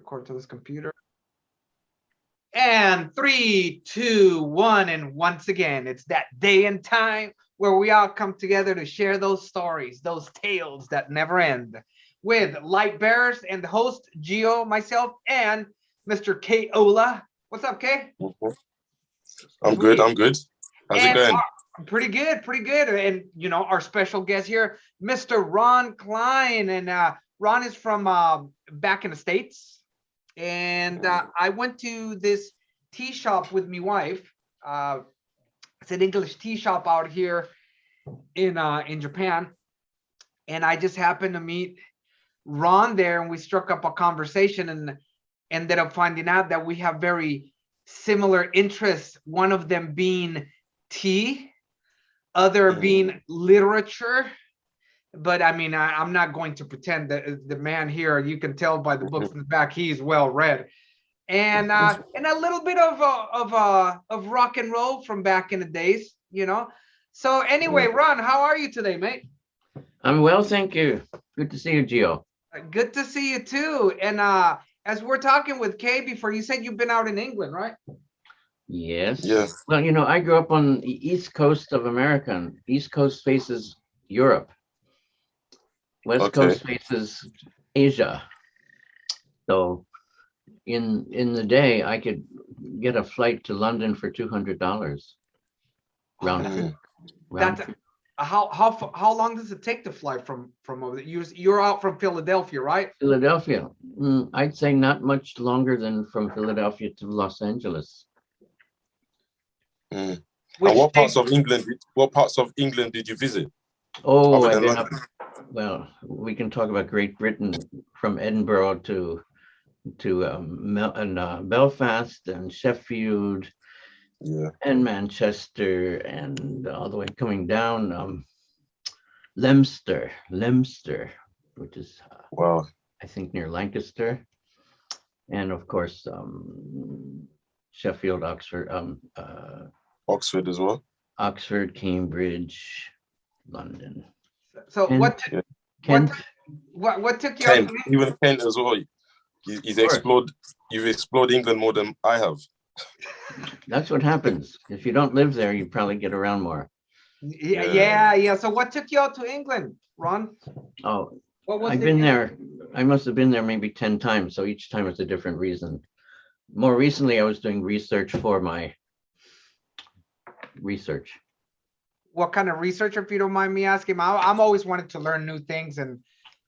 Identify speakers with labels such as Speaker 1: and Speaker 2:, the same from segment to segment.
Speaker 1: record to this computer. And 3, 2, 1, and once again, it's that day and time where we all come together to share those stories, those tales that never end, with light bearers and the host Gio, myself, and Mr. K Ola. What's up, K?
Speaker 2: I'm good. I'm good. How's it going?
Speaker 1: Pretty good, pretty good. And you know, our special guest here, Mr. Ron Klein, and Ron is from back in the States. And I went to this tea shop with my wife. It's an English tea shop out here in Japan, and I just happened to meet Ron there, and we struck up a conversation, and ended up finding out that we have very similar interests. One of them being tea, other being literature. But I mean, I'm not going to pretend that the man here, you can tell by the books in the back, he's well read, and a little bit of rock and roll from back in the days, you know. So anyway, Ron, how are you today, mate?
Speaker 3: I'm well, thank you. Good to see you, Gio.
Speaker 1: Good to see you too. And as we're talking with Kay before, you said you've been out in England, right?
Speaker 3: Yes.
Speaker 2: Yes.
Speaker 3: Well, you know, I grew up on the east coast of America. And East coast faces Europe. West Coast faces Asia. So in the day, I could get a flight to London for $200 round trip.
Speaker 1: How long does it take to fly from over there? You're out from Philadelphia, right?
Speaker 3: Philadelphia. I'd say not much longer than from Philadelphia to Los Angeles.
Speaker 2: And what parts of England? What parts of England did you visit?
Speaker 3: Oh, I've been up. Well, we can talk about Great Britain, from Edinburgh to Belfast and Sheffield, and Manchester, and all the way coming down Leicester, which is I think near Lancaster, and of course Sheffield, Oxford,
Speaker 2: Oxford as well.
Speaker 3: Oxford, Cambridge, London.
Speaker 1: So
Speaker 3: Kent,
Speaker 1: what took you
Speaker 2: Kent, even Kent as well. You've explored England more than I have.
Speaker 3: That's what happens. If you don't live there, you probably get around more.
Speaker 1: Yeah. So what took you out to England, Ron?
Speaker 3: Oh, I've been there. I must have been there maybe 10 times. So each time it's a different reason. More recently, I was doing research for my research.
Speaker 1: What kind of research, if you don't mind me asking? I'm always wanted to learn new things, and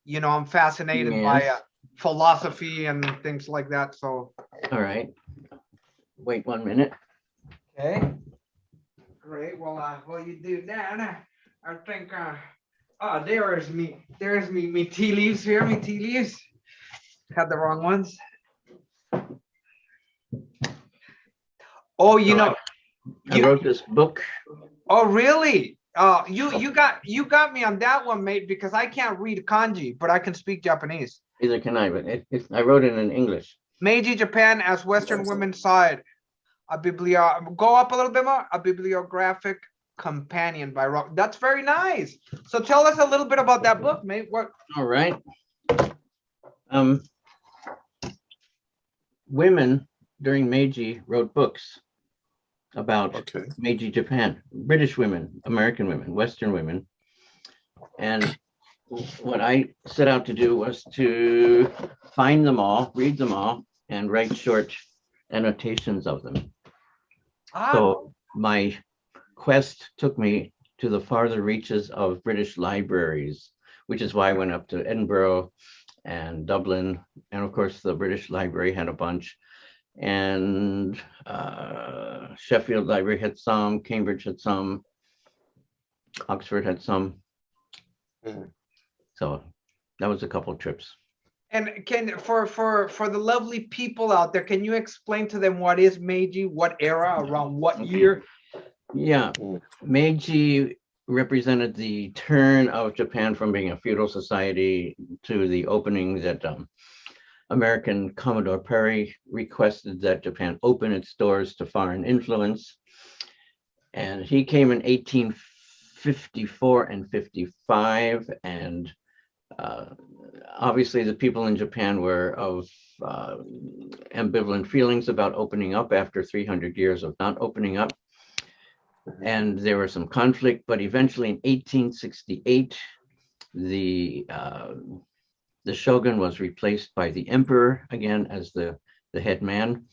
Speaker 1: you know, I'm fascinated by philosophy and things like that. So
Speaker 3: all right, wait 1 minute.
Speaker 1: Okay, great. Well, while you do that, I think there's me tea leaves here. Me tea leaves. Had the wrong ones. Oh, you know,
Speaker 3: I wrote this book.
Speaker 1: Oh, really? You got me on that one, mate, because I can't read kanji, but I can speak Japanese.
Speaker 3: Neither can I, but I wrote it in English.
Speaker 1: Meiji Japan as Western Women's Side. Go up a little bit more. A bibliographic companion by Rock. That's very nice. So tell us a little bit about that book, mate. What?
Speaker 3: All right. Women during Meiji wrote books about Meiji Japan, British women, American women, Western women. And what I set out to do was to find them all, read them all, and write short annotations of them. So my quest took me to the farther reaches of British libraries, which is why I went up to Edinburgh and Dublin. And of course, the British Library had a bunch. And Sheffield Library had some, Cambridge had some, Oxford had some. So that was a couple of trips.
Speaker 1: And for the lovely people out there, can you explain to them what is Meiji, what era, around what year?
Speaker 3: Yeah, Meiji represented the turn of Japan from being a feudal society to the opening that American Commodore Perry requested that Japan open its doors to foreign influence. And he came in 1854 and 55, and obviously the people in Japan were of ambivalent feelings about opening up after 300 years of not opening up. And there was some conflict, but eventually in 1868, the shogun was replaced by the emperor again as the head man.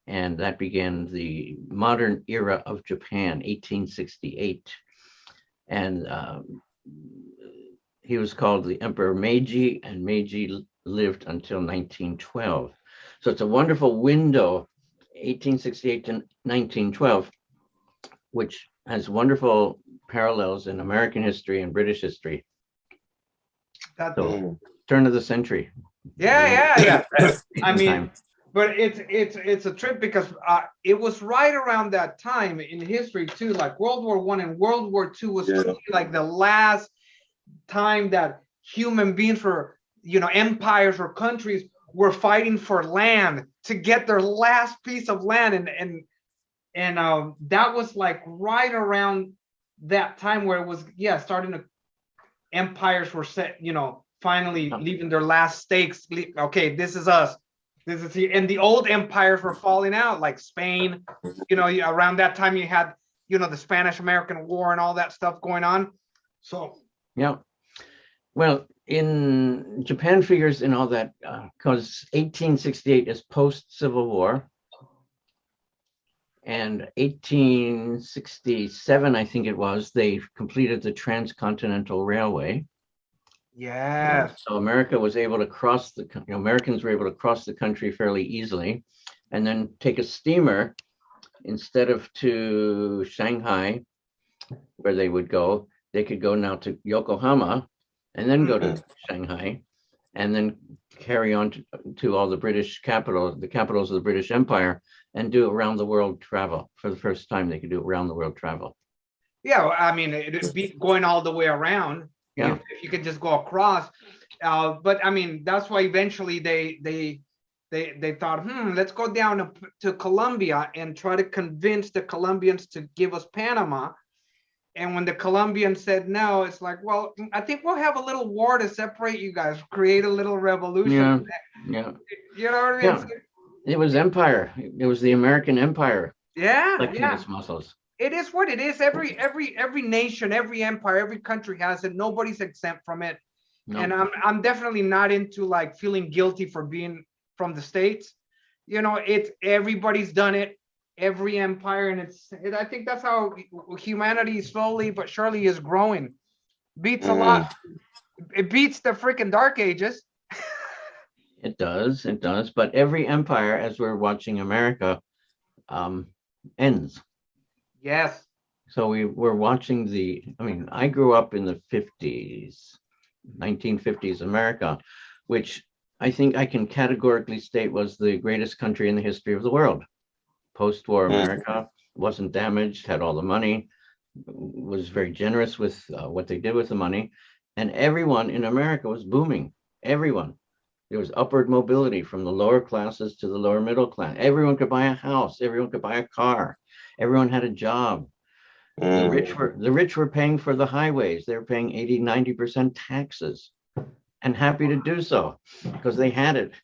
Speaker 3: And that began the modern era of Japan, 1868. And he was called the Emperor Meiji, and Meiji lived until 1912. So it's a wonderful window, 1868 to 1912, which has wonderful parallels in American history and British history. So, turn of the century.
Speaker 1: Yeah. I mean, but it's a trip because it was right around that time in history too. Like World War I and World War II was like the last time that human beings were, empires or countries were fighting for land to get their last piece of land, and that was like right around that time where it was starting to, empires were set, finally leaving their last stakes. Okay, this is us. This is here. And the old empires were falling out, like Spain. Around that time you had, the Spanish-American War and all that stuff going on. So
Speaker 3: yeah, well, in Japan figures in all that, because 1868 is post-Civil War, and 1867, I think it was, they completed the Transcontinental Railway.
Speaker 1: Yeah.
Speaker 3: So America was able to cross Americans were able to cross the country fairly easily, and then take a steamer instead of to Shanghai, where they would go. They could go now to Yokohama, and then go to Shanghai, and then carry on to all the British capitals, the capitals of the British Empire, and do around the world travel. For the first time, they could do around the world travel.
Speaker 1: Yeah, I mean, it'd be going all the way around.
Speaker 3: Yeah.
Speaker 1: If you could just go across. But I mean, that's why eventually they thought, let's go down to Colombia and try to convince the Colombians to give us Panama. And when the Colombians said no, it's like, well, I think we'll have a little war to separate you guys, create a little revolution.
Speaker 3: Yeah.
Speaker 1: You know what I mean?
Speaker 3: Yeah. It was empire. It was the American empire. Flexing its muscles.
Speaker 1: It is what it is. Every nation, every empire, every country has it. Nobody's exempt from it. No. And I'm definitely not into like feeling guilty for being from the States. It's everybody's done it. Every empire, and I think that's how humanity slowly but surely is growing. Beats a lot. It beats the freaking Dark Ages.
Speaker 3: It does. But every empire, as we're watching America, ends.
Speaker 1: Yes.
Speaker 3: So we're watching I grew up in the 1950s America, which I think I can categorically state was the greatest country in the history of the world. Post-war America wasn't damaged, had all the money, was very generous with what they did with the money, and everyone in America was booming. Everyone. There was upward mobility from the lower classes to the lower middle class. Everyone could buy a house. Everyone could buy a car. Everyone had a job. The rich were paying for the highways. They were paying 80-90% taxes, and happy to do so because they had it.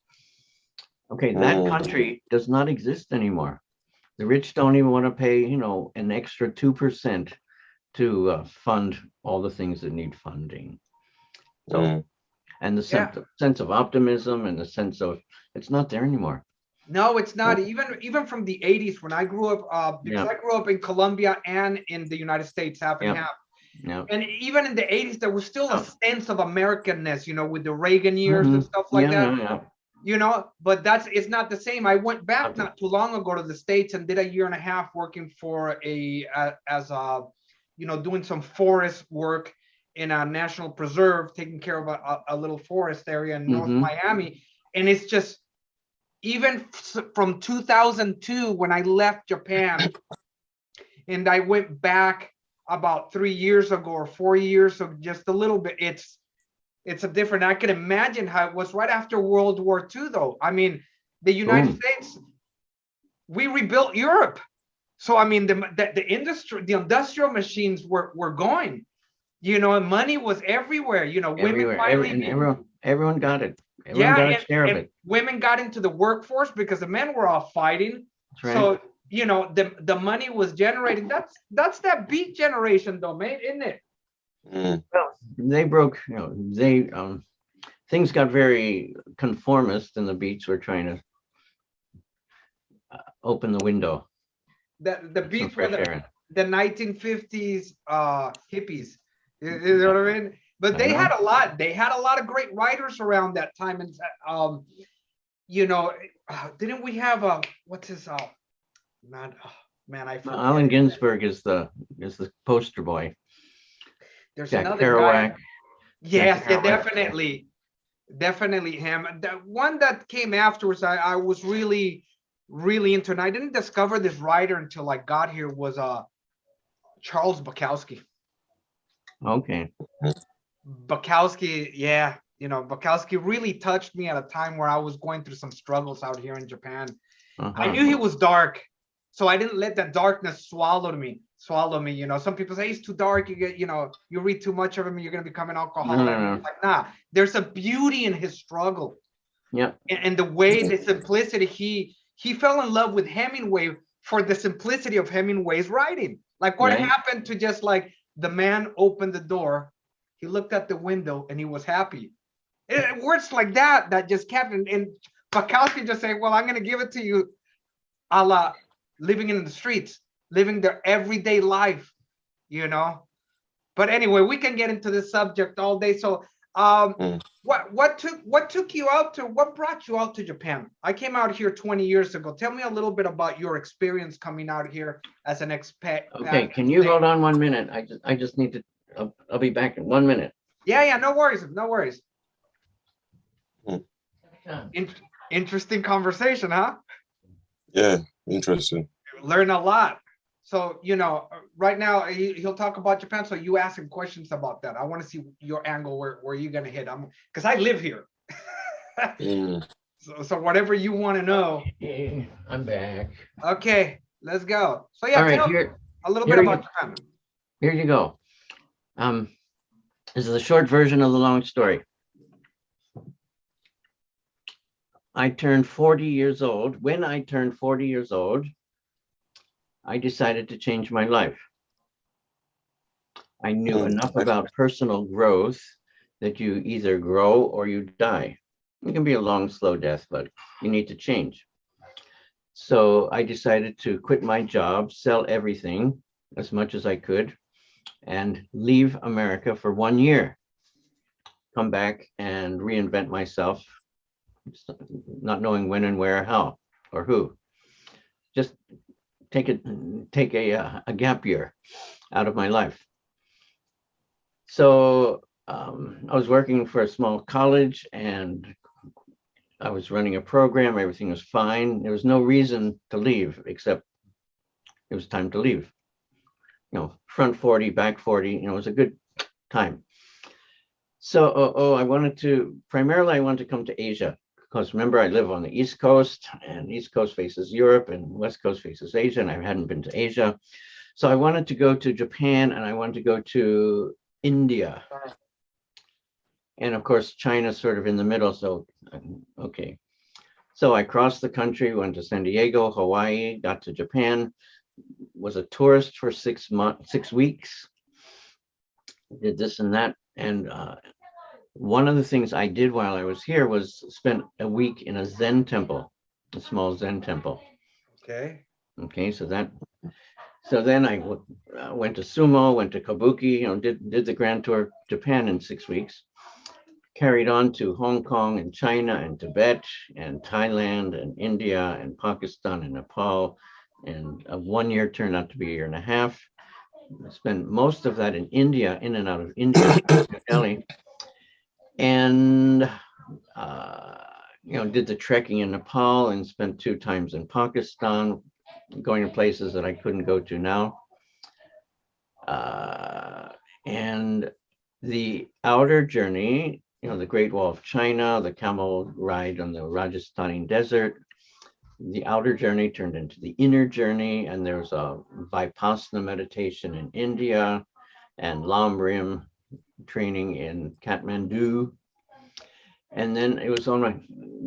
Speaker 3: Okay, that country does not exist anymore. The rich don't even want to pay, an extra 2% to fund all the things that need funding. So, and the sense of optimism and the sense of it's not there anymore.
Speaker 1: No, it's not. Even from the 80s when I grew up, because I grew up in Colombia and in the United States, half and half. Yeah. And even in the 80s, there was still a sense of Americanness, with the Reagan years and stuff like that. But it's not the same. I went back not too long ago to the States and did a year and a half working for doing some forest work in a national preserve, taking care of a little forest area in North Miami. And it's just, even from 2002, when I left Japan and I went back about 3 years ago or 4 years ago, just a little bit, it's a different. I can imagine how it was right after World War II, though. I mean, the United States, we rebuilt Europe. So, I mean, the industry, the industrial machines were going, and money was everywhere, women finally.
Speaker 3: everyone got it. Everyone got a share of
Speaker 1: and
Speaker 3: it.
Speaker 1: women got into the workforce because the men were all fighting.
Speaker 3: That's right.
Speaker 1: So, you know, the money was generated. That's that beat generation though, mate, isn't it?
Speaker 3: Well, they broke, you know, they things got very conformist, and the beats were trying to open the window.
Speaker 1: The beats were
Speaker 3: fresh air.
Speaker 1: the 1950s hippies. You know what I mean? But they had a lot. They had a lot of great writers around that time, and you know, didn't we have what's his not man? I forget.
Speaker 3: Allen Ginsberg is the poster boy.
Speaker 1: There's
Speaker 3: Jack
Speaker 1: another
Speaker 3: Kerouac.
Speaker 1: guy. Yes, yeah,
Speaker 3: Kerouac.
Speaker 1: definitely him. The one that came afterwards, I was really into, and I didn't discover this writer until I got here, was Charles Bukowski.
Speaker 3: Okay.
Speaker 1: Bukowski, yeah, you know, Bukowski really touched me at a time where I was going through some struggles out here in Japan. I knew he was dark, so I didn't let that darkness swallow me. You know, some people say he's too dark. You get, you know, you read too much of him, you're gonna become an alcoholic.
Speaker 3: No.
Speaker 1: Like, nah, there's a beauty in his struggle.
Speaker 3: Yeah.
Speaker 1: And the way, the simplicity, he fell in love with Hemingway for the simplicity of Hemingway's writing. Like, what happened to just like the man opened the door, he looked at the window, and he was happy. Words like that just kept, and Bukowski just saying, well, I'm gonna give it to you, a la living in the streets, living their everyday life, you know. But anyway, we can get into this subject all day. So what took you out to, what brought you out to Japan? I came out here 20 years ago. Tell me a little bit about your experience coming out here as an expat.
Speaker 3: Okay, can you hold on 1 minute? I just need to, I'll be back in 1 minute.
Speaker 1: Yeah, no worries. Interesting conversation, huh?
Speaker 2: Yeah, interesting.
Speaker 1: Learn a lot. So, you know, right now he'll talk about Japan. So you ask him questions about that. I want to see your angle, where you're gonna hit. Because I live here. So whatever you want to know.
Speaker 3: Okay, I'm back.
Speaker 1: Okay, let's go. So yeah,
Speaker 3: all right,
Speaker 1: tell
Speaker 3: here,
Speaker 1: a little bit about Japan.
Speaker 3: Here you go. This is a short version of the long story. I turned 40 years old. When I turned 40 years old, I decided to change my life. I knew enough about personal growth that you either grow or you die. It can be a long, slow death, but you need to change. So I decided to quit my job, sell everything as much as I could, and leave America for 1 year. Come back and reinvent myself, not knowing when and where, how, or who. Just take a gap year out of my life. So I was working for a small college, and I was running a program. Everything was fine. There was no reason to leave, except it was time to leave. You know, front 40, back 40, you know, it was a good time. So I wanted to come to Asia, because remember, I live on the East Coast, and East Coast faces Europe and West Coast faces Asia, and I hadn't been to Asia. So I wanted to go to Japan, and I wanted to go to India. And of course, China's sort of in the middle, so okay. So I crossed the country, went to San Diego, Hawaii, got to Japan, was a tourist for 6 weeks, did this and that. And one of the things I did while I was here was spend a week in a Zen temple, a small Zen temple. Okay, so then I went to Sumo, went to Kabuki, you know, did the grand tour of Japan in 6 weeks, carried on to Hong Kong and China and Tibet and Thailand and India and Pakistan and Nepal. And 1 year turned out to be a year and a half. I spent most of that in India, in and out of India, Delhi. And, you know, did the trekking in Nepal and spent 2 times in Pakistan, going to places that I couldn't go to now. And the outer journey, you know, the Great Wall of China, the camel ride on the Rajasthani desert, the outer journey turned into the inner journey, and there was a Vipassana meditation in India and Lam Rim training in Kathmandu. And then it was on my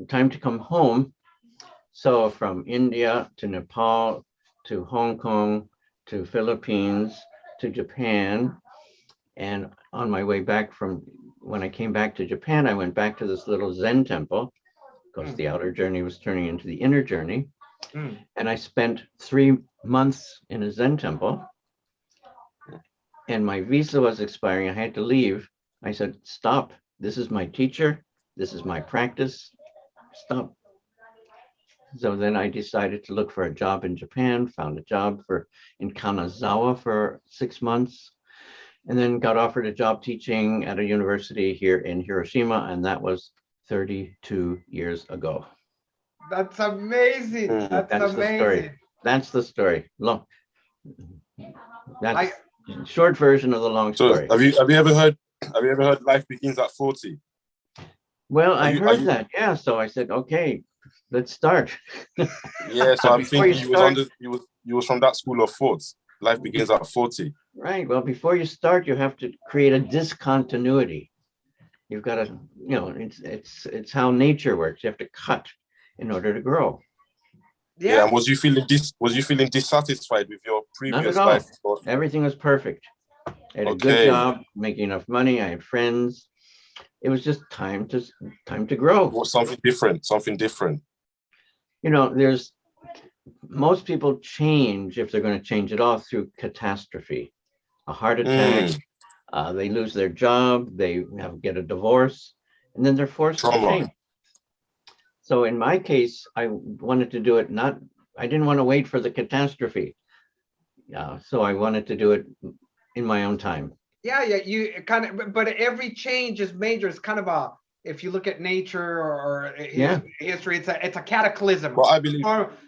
Speaker 3: time to come home. So from India to Nepal to Hong Kong to Philippines to Japan. And on my way back when I came back to Japan, I went back to this little Zen temple because the outer journey was turning into the inner journey. And I spent 3 months in a Zen temple. And my visa was expiring. I had to leave. I said, stop. This is my teacher. This is my practice. Stop. So then I decided to look for a job in Japan, found a job in Kanazawa for 6 months, and then got offered a job teaching at a university here in Hiroshima, and that was 32 years ago.
Speaker 1: That's amazing. That's amazing.
Speaker 3: The story. That's the story. Long. That's short version of the long story.
Speaker 2: Have you ever heard life begins at 40?
Speaker 3: Well, I heard that. Yeah. So I said, okay, let's start.
Speaker 2: Yeah. So I'm thinking you was from that school of thought. Life begins at 40.
Speaker 3: Right. Well, before you start, you have to create a discontinuity. You've got to, it's how nature works. You have to cut in order to grow.
Speaker 2: Yeah. And was you feeling dissatisfied with your previous life?
Speaker 3: Everything was perfect. I had a good job, making enough money. I had friends. It was just time to grow.
Speaker 2: Or something different.
Speaker 3: Most people change, if they're going to change at all, through catastrophe. A heart attack, they lose their job, they get a divorce, and then they're forced to change. So in my case, I wanted to do it I didn't want to wait for the catastrophe. So I wanted to do it in my own time.
Speaker 1: Yeah, you kind of, but every change is major. It's kind of if you look at nature or history, it's a cataclysm.
Speaker 2: Well, I believe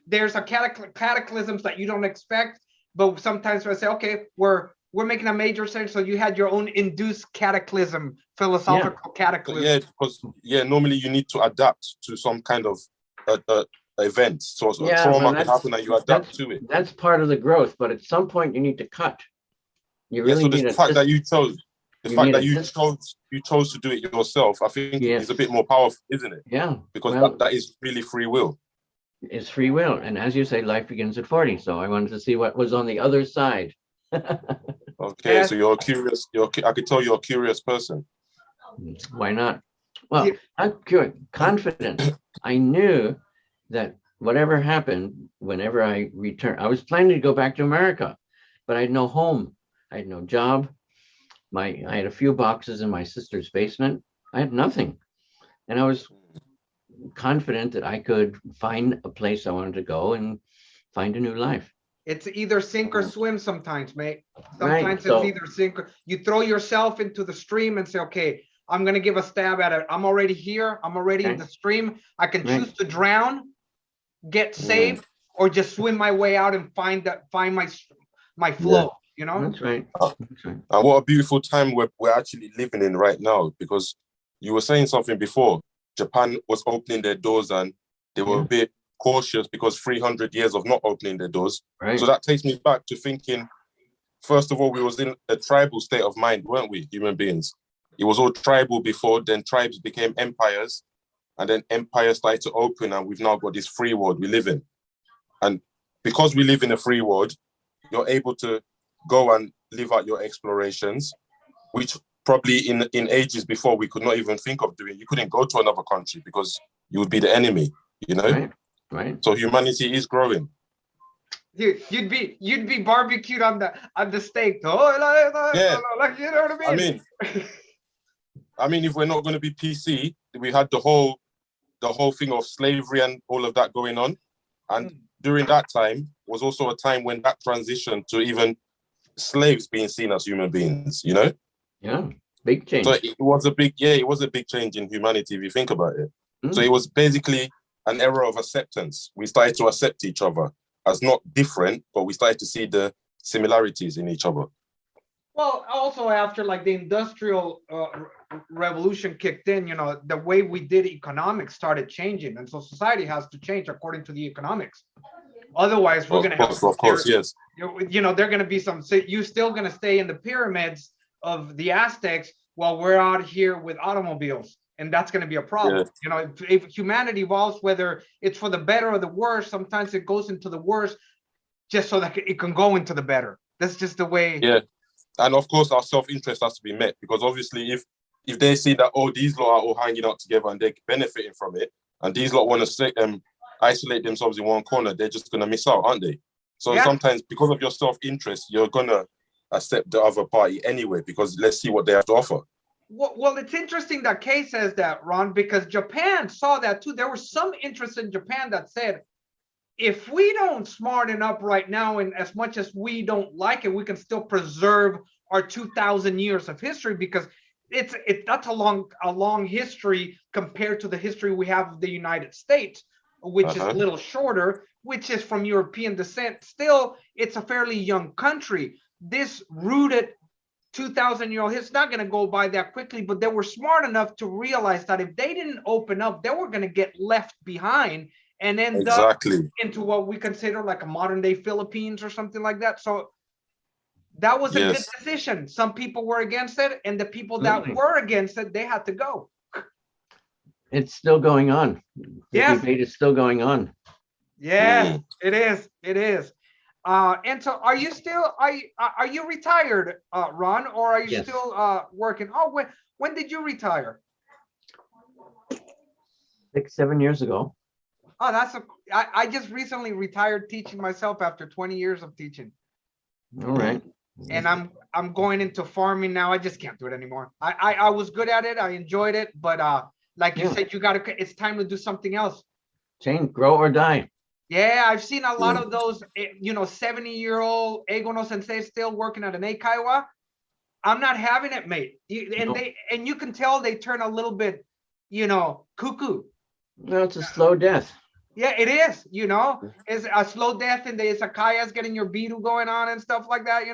Speaker 1: there's a cataclysms that you don't expect, but sometimes I say, okay, we're making a major change. So you had your own induced cataclysm, philosophical cataclysm.
Speaker 2: Yeah, because normally you need to adapt to some kind of event. So trauma can happen and you adapt to it.
Speaker 3: That's part of the growth, but at some point you need to cut. You really need
Speaker 2: the fact that you chose to do it yourself, I think is a bit more powerful, isn't it?
Speaker 3: Yeah.
Speaker 2: Because that is really free will.
Speaker 3: It's free will. And as you say, life begins at 40. So I wanted to see what was on the other side.
Speaker 2: Okay, so you're curious. I could tell you're a curious person.
Speaker 3: Why not? Well, I'm confident. I knew that whatever happened, whenever I returned, I was planning to go back to America, but I had no home. I had no job. I had a few boxes in my sister's basement. I had nothing. And I was confident that I could find a place I wanted to go and find a new life.
Speaker 1: It's either sink or swim sometimes, mate. Sometimes it's either sink or you throw yourself into the stream and say, okay, I'm going to give a stab at it. I'm already here. I'm already in the stream. I can choose to drown, get saved, or just swim my way out and find my flow.
Speaker 3: That's right.
Speaker 2: And what a beautiful time we're actually living in right now, because you were saying something before. Japan was opening their doors and they were a bit cautious because 300 years of not opening their doors.
Speaker 3: Right.
Speaker 2: So that takes me back to thinking, first of all, we was in a tribal state of mind, weren't we, human beings? It was all tribal before, then tribes became empires, and then empires started to open, and we've now got this free world we live in. And because we live in a free world, you're able to go and live out your explorations, which probably in ages before we could not even think of doing. You couldn't go to another country because you would be the enemy,
Speaker 3: Right.
Speaker 2: So humanity is growing.
Speaker 1: You'd be barbecued on the steak. You know what I mean?
Speaker 2: I mean, if we're not going to be PC, we had the whole thing of slavery and all of that going on, and during that time was also a time when that transitioned to even slaves being seen as human beings.
Speaker 3: Yeah, big change.
Speaker 2: So it was a big change in humanity if you think about it. So it was basically an era of acceptance. We started to accept each other as not different, but we started to see the similarities in each other.
Speaker 1: Well, also after the industrial revolution kicked in, the way we did economics started changing, and so society has to change according to the economics. Otherwise, we're going to have,
Speaker 2: of course, yes.
Speaker 1: They're going to be you're still going to stay in the pyramids of the Aztecs while we're out here with automobiles and that's going to be a problem. You know, if humanity evolves, whether it's for the better or the worse, sometimes it goes into the worse just so that it can go into the better. That's just the way.
Speaker 2: Yeah. And of course, our self-interest has to be met, because obviously if they see that, oh, these lot are all hanging out together and they're benefiting from it, and these lot want to isolate themselves in one corner, they're just going to miss out, aren't they? So sometimes because of your self-interest, you're going to accept the other party anyway, because let's see what they have to offer.
Speaker 1: Well, it's interesting that Kay says that, Ron, because Japan saw that too. There was some interest in Japan that said, if we don't smarten up right now, and as much as we don't like it, we can still preserve our 2,000 years of history, because that's a long history compared to the history we have of the United States, which is a little shorter, which is from European descent. Still, it's a fairly young country. This rooted 2,000-year-old history is not going to go by that quickly, but they were smart enough to realize that if they didn't open up, they were going to get left behind and end up into what we consider like a modern day Philippines or something like that. So that was a good decision. Some people were against it, and the people that were against it, they had to go.
Speaker 3: It's still going on. The debate is still going on.
Speaker 1: Yes, it is. It is. And so are you still, are you retired, Ron, or are you still working? Oh, when did you retire?
Speaker 3: 6-7 years ago.
Speaker 1: Oh, I just recently retired teaching myself after 20 years of teaching.
Speaker 3: All right.
Speaker 1: And I'm going into farming now. I just can't do it anymore. I was good at it. I enjoyed it, but like you said, it's time to do something else.
Speaker 3: Change, grow or die.
Speaker 1: Yeah, I've seen a lot of those, 70-year-old Egono sensei still working at an eikaiwa. I'm not having it, mate. And you can tell they turn a little bit, cuckoo.
Speaker 3: No, it's a slow death.
Speaker 1: Yeah, it is. It's a slow death, and the izakayas getting your biru going on and stuff like that.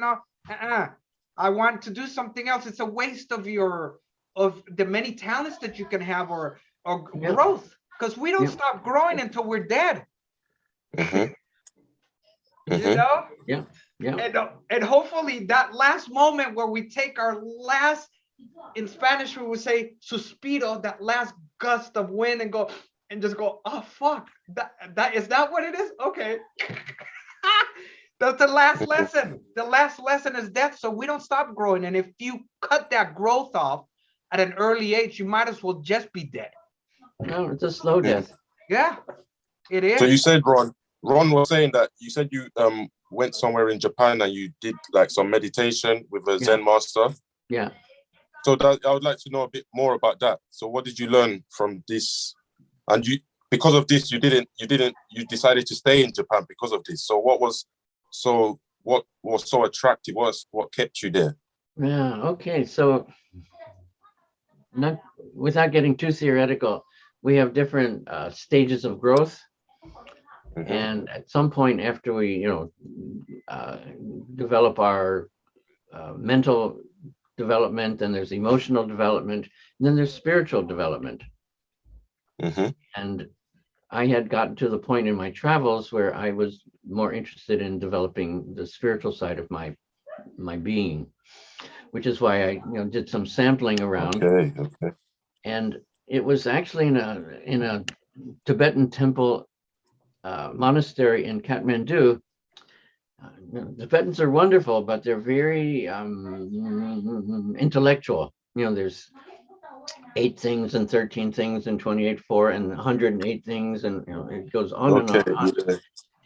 Speaker 1: I want to do something else. It's a waste of the many talents that you can have or growth, because we don't stop growing until we're dead.
Speaker 3: Yeah.
Speaker 1: And hopefully that last moment where we take our last, in Spanish we would say suspiro, that last gust of wind, and go and just go, oh fuck, that is that what it is? Okay. That's the last lesson. The last lesson is death. So we don't stop growing. And if you cut that growth off at an early age, you might as well just be dead.
Speaker 3: No, it's a slow death.
Speaker 1: Yeah, it is.
Speaker 2: So you said, Ron was saying that you said you went somewhere in Japan and you did like some meditation with a Zen master.
Speaker 3: Yeah.
Speaker 2: So I would like to know a bit more about that. So what did you learn from this? And because of this, you decided to stay in Japan because of this. So what was so attractive? What kept you there?
Speaker 3: Yeah. Okay. So without getting too theoretical, we have different stages of growth. And at some point after we, develop our mental development, and there's emotional development, and then there's spiritual development. And I had gotten to the point in my travels where I was more interested in developing the spiritual side of my being, which is why I did some sampling around.
Speaker 2: Okay.
Speaker 3: And it was actually in a Tibetan temple monastery in Kathmandu. Tibetans are wonderful, but they're very intellectual. There's 8 things and 13 things and 28-4 and 108 things, and it goes on and on.
Speaker 2: Yeah.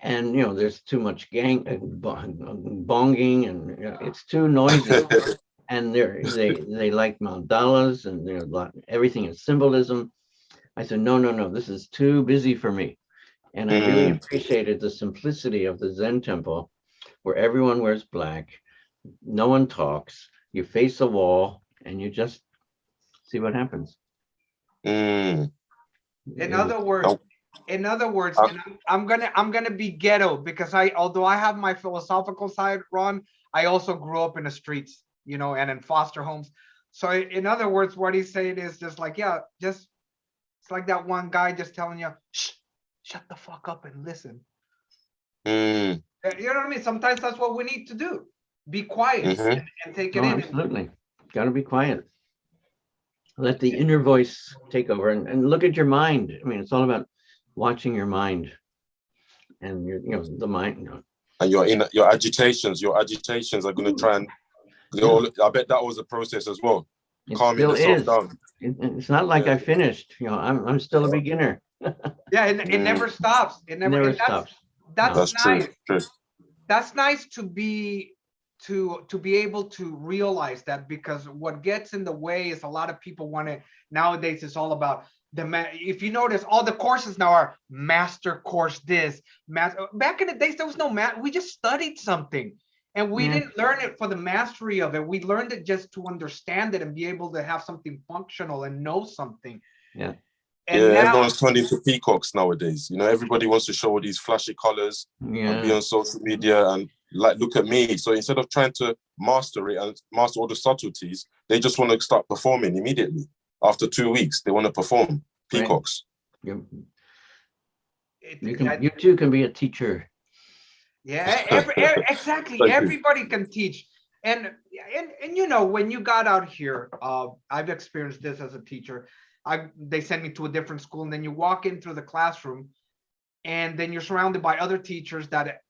Speaker 3: And there's too much bonging, and it's too noisy. And they like mandalas, and everything is symbolism. I said, no, this is too busy for me. And I really appreciated the simplicity of the Zen temple, where everyone wears black, no one talks, you face a wall, and you just see what happens.
Speaker 1: In other words, and I'm gonna be ghetto, because although I have my philosophical side, Ron, I also grew up in the streets, and in foster homes. So in other words, what he's saying is just like, it's like that one guy just telling you, shh, shut the fuck up and listen. You know what I mean? Sometimes that's what we need to do. Be quiet and take it in.
Speaker 3: Absolutely. Got to be quiet. let the inner voice take over and look at your mind. I mean, it's all about watching your mind and your, the mind.
Speaker 2: And your agitations are going to try and, I bet that was a process as well.
Speaker 3: It
Speaker 2: Calming
Speaker 3: still
Speaker 2: yourself
Speaker 3: is.
Speaker 2: down.
Speaker 3: It's not like I finished. I'm still a beginner.
Speaker 1: Yeah, it never stops. It never
Speaker 3: stops.
Speaker 1: That's nice.
Speaker 2: True.
Speaker 1: That's nice to be able to realize that, because what gets in the way is a lot of people want to, nowadays it's all about if you notice, all the courses now are master course this, back in the days there was no we just studied something and we didn't learn it for the mastery of it. We learned it just to understand it and be able to have something functional and know something.
Speaker 3: Yeah.
Speaker 1: And now,
Speaker 2: everyone's turned into peacocks nowadays. Everybody wants to show all these flashy colors and be on social media and look at me. So instead of trying to master it and master all the subtleties, they just want to start performing immediately. After 2 weeks, they want to perform. Peacocks.
Speaker 3: Right. You too can be a teacher.
Speaker 1: Yeah, exactly. Everybody can teach. And when you got out here, I've experienced this as a teacher. They sent me to a different school, and then you walk in through the classroom, and then you're surrounded by other teachers that,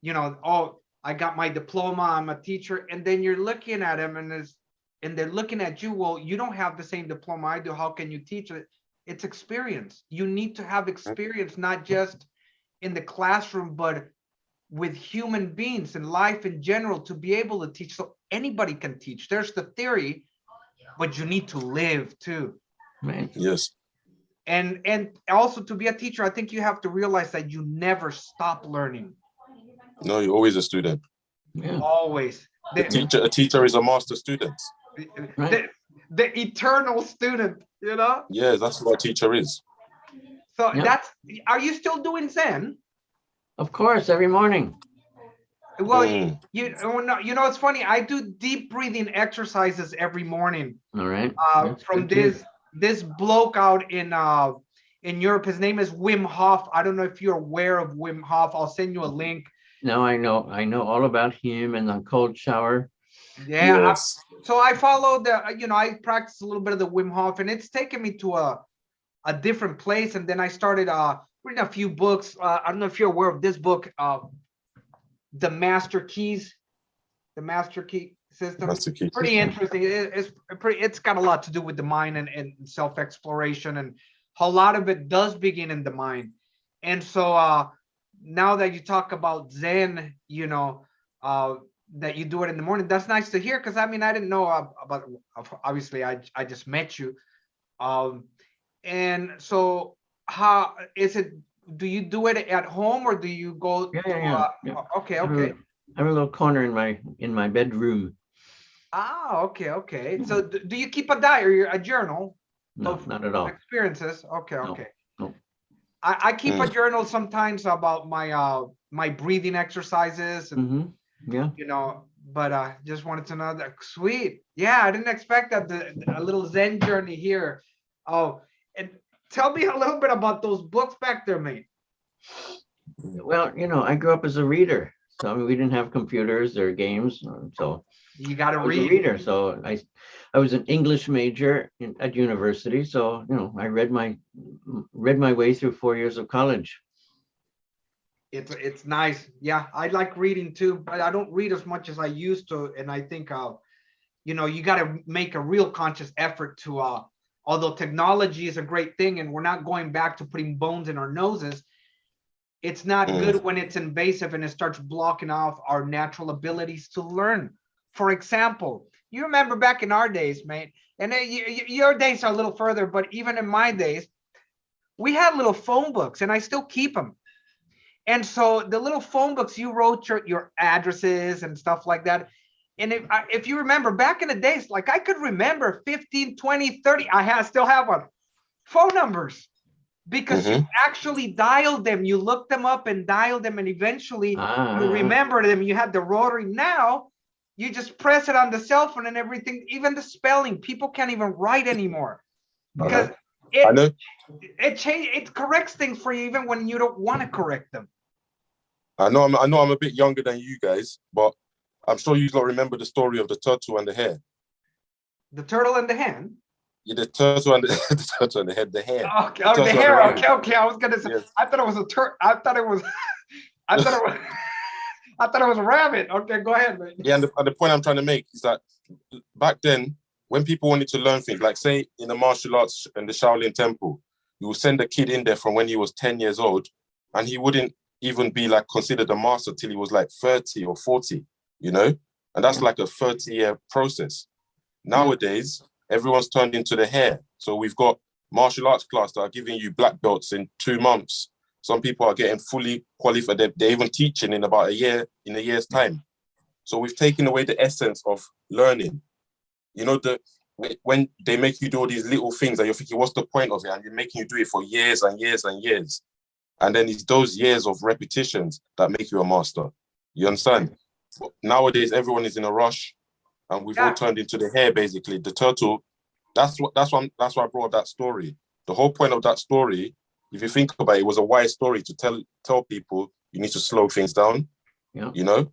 Speaker 1: I got my diploma, I'm a teacher, and then you're looking at them, and they're looking at you. Well, you don't have the same diploma I do. How can you teach it? It's experience. You need to have experience, not just in the classroom, but with human beings and life in general, to be able to teach. So anybody can teach. There's the theory, but you need to live too.
Speaker 3: Right.
Speaker 2: Yes.
Speaker 1: And also, to be a teacher, I think you have to realize that you never stop learning.
Speaker 2: No, you're always a student.
Speaker 3: Yeah.
Speaker 1: Always.
Speaker 2: A teacher is a master student.
Speaker 1: Right. The eternal student,
Speaker 2: Yeah, that's what a teacher is.
Speaker 1: So are you still doing Zen?
Speaker 3: Of course, every morning.
Speaker 1: Well, it's funny. I do deep breathing exercises every morning.
Speaker 3: All right.
Speaker 1: From this bloke out in Europe. His name is Wim Hof. I don't know if you're aware of Wim Hof. I'll send you a link.
Speaker 3: No, I know all about him and the cold shower.
Speaker 1: Yeah.
Speaker 2: Yes.
Speaker 1: So I followed I practiced a little bit of the Wim Hof, and it's taken me to a different place. And then I started reading a few books. I don't know if you're aware of this book, The Master Key System. Pretty interesting. It's got a lot to do with the mind and self-exploration, and a lot of it does begin in the mind. And so now that you talk about Zen, that you do it in the morning, that's nice to hear, because I didn't know about, obviously I just met you. And so how is it, do you do it at home, or do you go
Speaker 3: yeah.
Speaker 1: Okay.
Speaker 3: I have a little corner in my bedroom.
Speaker 1: Okay. So do you keep a diary or a journal?
Speaker 3: No, not at all.
Speaker 1: Experiences. Okay.
Speaker 3: No.
Speaker 1: I keep a journal sometimes about my breathing exercises, and but just wanted to know that. Sweet. Yeah, I didn't expect that, a little Zen journey here. Oh, and tell me a little bit about those books back there, mate.
Speaker 3: Well, I grew up as a reader. So we didn't have computers or games. So
Speaker 1: you got to read.
Speaker 3: I was a reader. So I was an English major at university. So, I read my way through 4 years of college.
Speaker 1: It's nice. Yeah, I like reading too, but I don't read as much as I used to. And I think, you got to make a real conscious effort to, although technology is a great thing, and we're not going back to putting bones in our noses, it's not good when it's invasive and it starts blocking off our natural abilities to learn. For example, you remember back in our days, mate, and your days are a little further, but even in my days, we had little phone books, and I still keep them. And so the little phone books, you wrote your addresses and stuff like that. And if you remember back in the days, like I could remember 15, 20, 30, still have one, phone numbers. Because you actually dialed them, you looked them up and dialed them, and eventually you remember them. You had the rotary. Now you just press it on the cell phone, and everything, even the spelling, people can't even write anymore, because it corrects things for you even when you don't want to correct them.
Speaker 2: I know I'm a bit younger than you guys, but I'm sure you don't remember the story of the turtle and the hare.
Speaker 1: The turtle and the hen?
Speaker 2: the turtle and the turtle and the head, the hair.
Speaker 1: Okay, oh, the
Speaker 2: Turtle and
Speaker 1: hair.
Speaker 2: rabbit.
Speaker 1: Okay. I was gonna say.
Speaker 2: Yes.
Speaker 1: I thought it was a I thought it was. I thought it was. I thought it was a rabbit. Okay, go ahead, man.
Speaker 2: Yeah, and the point I'm trying to make is that back then, when people wanted to learn things, like say in the martial arts and the Shaolin Temple, you would send a kid in there from when he was 10 years old, and he wouldn't even be like considered a master till he was like 30 or 40, you know? And that's like a 30-year process. Nowadays, everyone's turned into the hair. So we've got martial arts class that are giving you black belts in 2 months. Some people are getting fully qualified. They're even teaching in about a year's time. So we've taken away the essence of learning. You know, when they make you do all these little things and you're thinking, what's the point of it? And you're making you do it for years and years and years. And then it's those years of repetitions that make you a master. You understand? Nowadays, everyone is in a rush, and we've all turned into the hare, basically. The turtle, that's why I brought up that story. The whole point of that story, if you think about it, it was a wise story to tell people you need to slow things down, you know?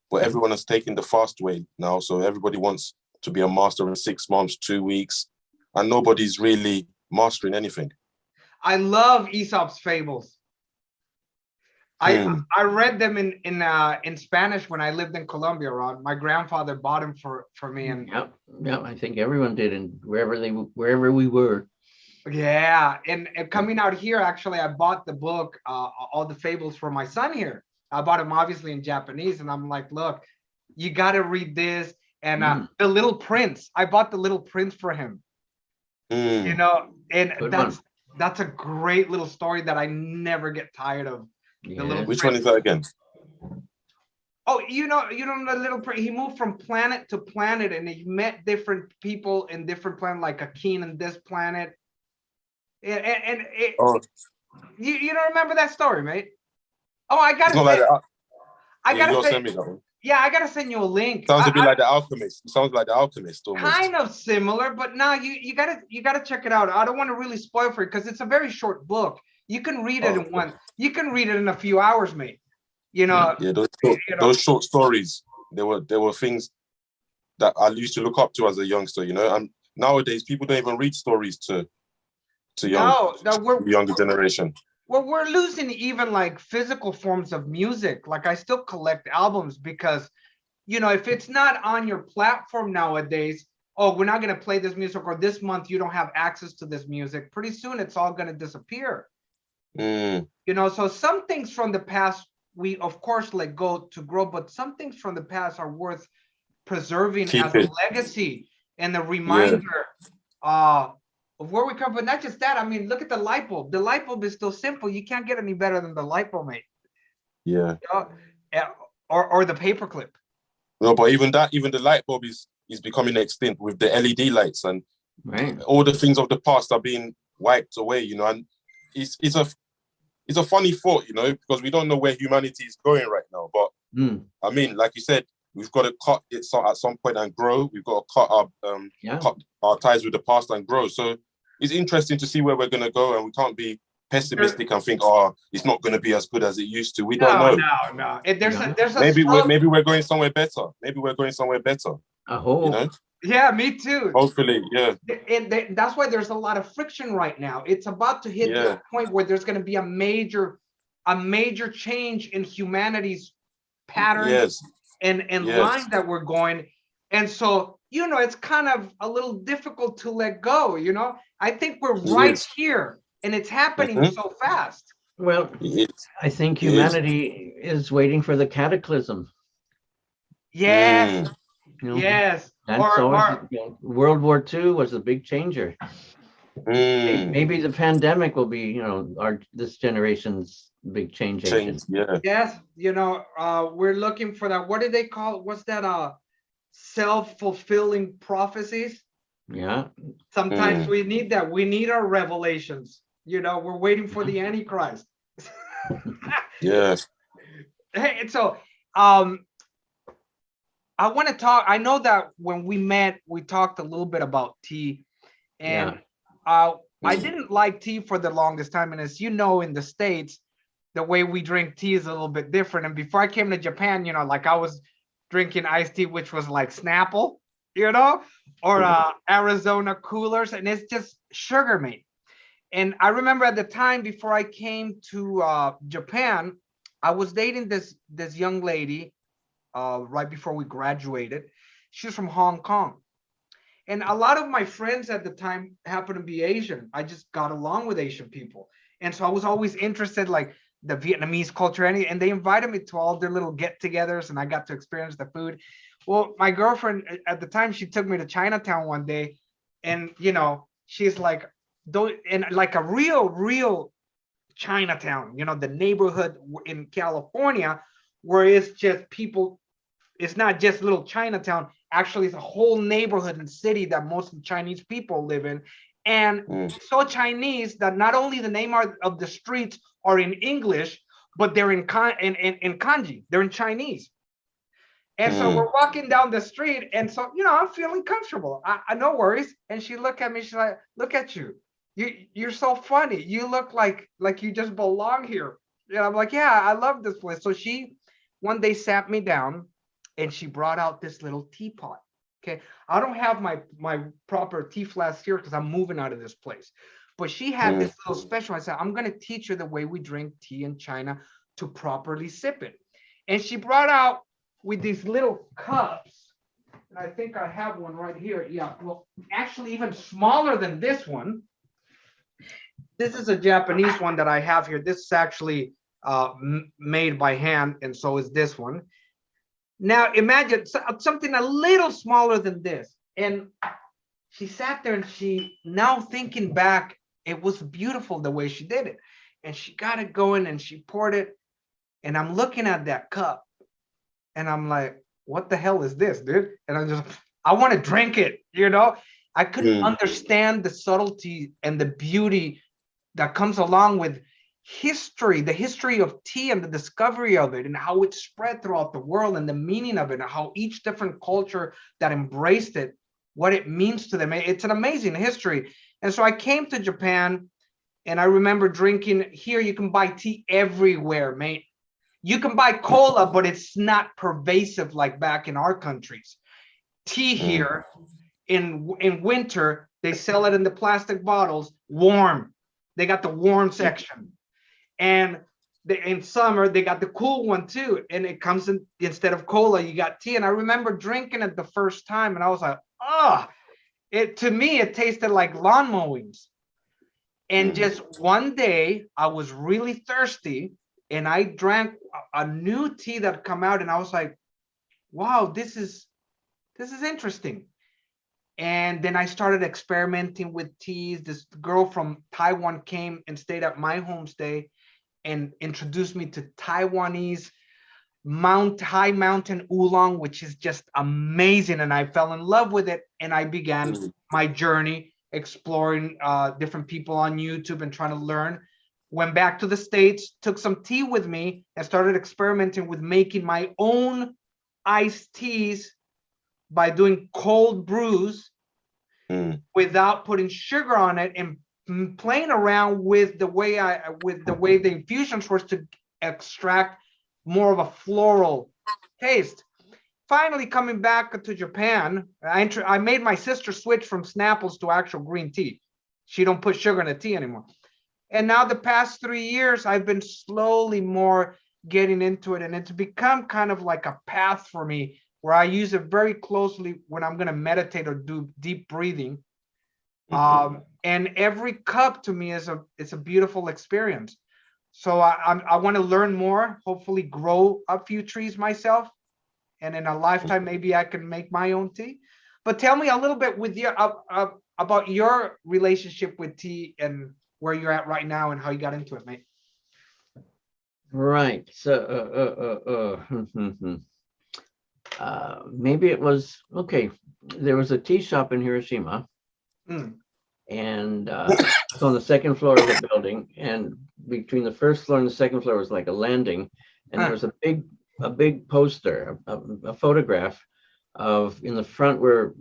Speaker 2: But everyone is taking the fast way now, so everybody wants to be a master in 6 months, 2 weeks, and nobody's really mastering anything.
Speaker 1: I love Aesop's fables. I read them in Spanish when I lived in Colombia, Ron. My grandfather bought them for me. And
Speaker 3: I think everyone did, and wherever we were.
Speaker 1: Yeah, and coming out here, actually, I bought the book, all the fables for my son here. I bought them obviously in Japanese, and I'm like, look, you got to read this. And The Little Prince, I bought The Little Prince for him. You know, and that's a great little story that I never get tired of.
Speaker 2: Which one is that again?
Speaker 1: Oh, you know the Little Prince. He moved from planet to planet, and he met different people in different planets, like a king in this planet. You don't remember that story, mate? Oh, I gotta send me that one. Yeah, I gotta send you a link.
Speaker 2: Sounds a bit like the Alchemist. It sounds like the Alchemist almost.
Speaker 1: Kind of similar, but now you gotta check it out. I don't want to really spoil for it because it's a very short book. You can read it in one. You can read it in a few hours, mate. You know.
Speaker 2: Yeah, those short stories. There were things that I used to look up to as a youngster. You know, and nowadays people don't even read stories to younger generation.
Speaker 1: Well, we're losing even like physical forms of music. Like I still collect albums because, you know, if it's not on your platform nowadays, oh, we're not going to play this music, or this month you don't have access to this music. Pretty soon it's all going to disappear. You know, so some things from the past, we of course let go to grow, but some things from the past are worth preserving as a legacy and a reminder of where we come from. Not just that, I mean, look at the light bulb. The light bulb is still simple. You can't get any better than the light bulb, mate.
Speaker 2: Yeah.
Speaker 1: You know? Or the paperclip.
Speaker 2: No, but even the light bulb is becoming extinct with the LED lights, and all the things of the past are being wiped away, you know. And it's a funny thought, you know, because we don't know where humanity is going right now. But I mean, like you said, we've got to cut it at some point and grow. We've got to cut our ties with the past and grow. So it's interesting to see where we're going to go, and we can't be pessimistic and think, it's not going to be as good as it used to. We don't know.
Speaker 1: No. There's a
Speaker 2: maybe we're going somewhere better. Maybe we're going somewhere better.
Speaker 3: You
Speaker 2: know?
Speaker 1: Yeah, me too.
Speaker 2: Hopefully, yeah.
Speaker 1: That's why there's a lot of friction right now. It's about to hit the point where there's going to be a major change in humanity's patterns and lines that we're going. And so, you know, it's kind of a little difficult to let go, you know. I think we're right here, and it's happening so fast.
Speaker 3: Well, I think humanity is waiting for the cataclysm.
Speaker 1: Yes.
Speaker 3: You know,
Speaker 1: yes.
Speaker 3: That's always, World War II was a big changer. Maybe the pandemic will be, you know, this generation's big change agent.
Speaker 1: Yes, you know, we're looking for that. What do they call it? What's that? Self-fulfilling prophecies.
Speaker 3: Yeah.
Speaker 1: Sometimes we need that. We need our revelations. You know, we're waiting for the Antichrist.
Speaker 2: Yes.
Speaker 1: Hey, so I want to talk. I know that when we met, we talked a little bit about tea, and I didn't like tea for the longest time. And as you know, in the States, the way we drink tea is a little bit different. And before I came to Japan, you know, like I was drinking iced tea, which was like Snapple. you know, or Arizona coolers, and it's just sugar, mate. And I remember at the time before I came to Japan, I was dating this young lady right before we graduated. She's from Hong Kong. And a lot of my friends at the time happened to be Asian. I just got along with Asian people. And so I was always interested, like the Vietnamese culture, and they invited me to all their little get-togethers, and I got to experience the food. Well, my girlfriend at the time, she took me to Chinatown one day, and she's like, don't, and like a real Chinatown, the neighborhood in California, where it's just people, it's not just little Chinatown. Actually, it's a whole neighborhood and city that most of the Chinese people live in. And so Chinese that not only the name of the streets are in English, but they're in kanji, they're in Chinese. And so we're walking down the street, and so I'm feeling comfortable. I no worries. And she looked at me, she's like, look at you. You're so funny. You look like you just belong here. And I'm like, yeah, I love this place. So she one day sat me down, and she brought out this little teapot. Okay, I don't have my proper tea flask here because I'm moving out of this place. But she had this little special. I said, I'm going to teach you the way we drink tea in China to properly sip it. And she brought out with these little cups. And I think I have one right here. Yeah, well, actually even smaller than this one. This is a Japanese one that I have here. This is actually made by hand, and so is this one. Now imagine something a little smaller than this. And she sat there, and she, now thinking back, it was beautiful the way she did it. And she got it going, and she poured it. And I'm looking at that cup, and I'm like, what the hell is this, dude? And I want to drink it, I couldn't understand the subtlety and the beauty that comes along with history, the history of tea and the discovery of it, and how it spread throughout the world, and the meaning of it, and how each different culture that embraced it, what it means to them. It's an amazing history. And so I came to Japan, and I remember drinking here. You can buy tea everywhere, mate. You can buy cola, but it's not pervasive like back in our countries. Tea here in winter, they sell it in the plastic bottles, warm. They got the warm section. And in summer, they got the cool one too. And it comes in, instead of cola, you got tea. And I remember drinking it the first time, and I was like, to me, it tasted like lawn mowings. And just one day, I was really thirsty, and I drank a new tea that come out, and I was like, wow, this is interesting. And then I started experimenting with teas. This girl from Taiwan came and stayed at my homestay and introduced me to Taiwanese high mountain oolong, which is just amazing. And I fell in love with it. And I began my journey exploring different people on YouTube and trying to learn. Went back to the States, took some tea with me, and started experimenting with making my own iced teas by doing cold brews without putting sugar on it, and playing around with the way the infusions were to extract more of a floral taste. Finally, coming back to Japan, I made my sister switch from Snapples to actual green tea. She don't put sugar in the tea anymore. And now the past 3 years, I've been slowly more getting into it, and it's become kind of like a path for me, where I use it very closely when I'm going to meditate or do deep breathing. And every cup to me is a beautiful experience. So I want to learn more, hopefully grow a few trees myself. And in a lifetime, maybe I can make my own tea. But tell me a little bit about your relationship with tea and where you're at right now and how you got into it, mate.
Speaker 3: Right. So maybe it was okay. There was a tea shop in Hiroshima, and it's on the second floor of the building. And between the first floor and the second floor was like a landing, and there was a big poster, a photograph of, in the front were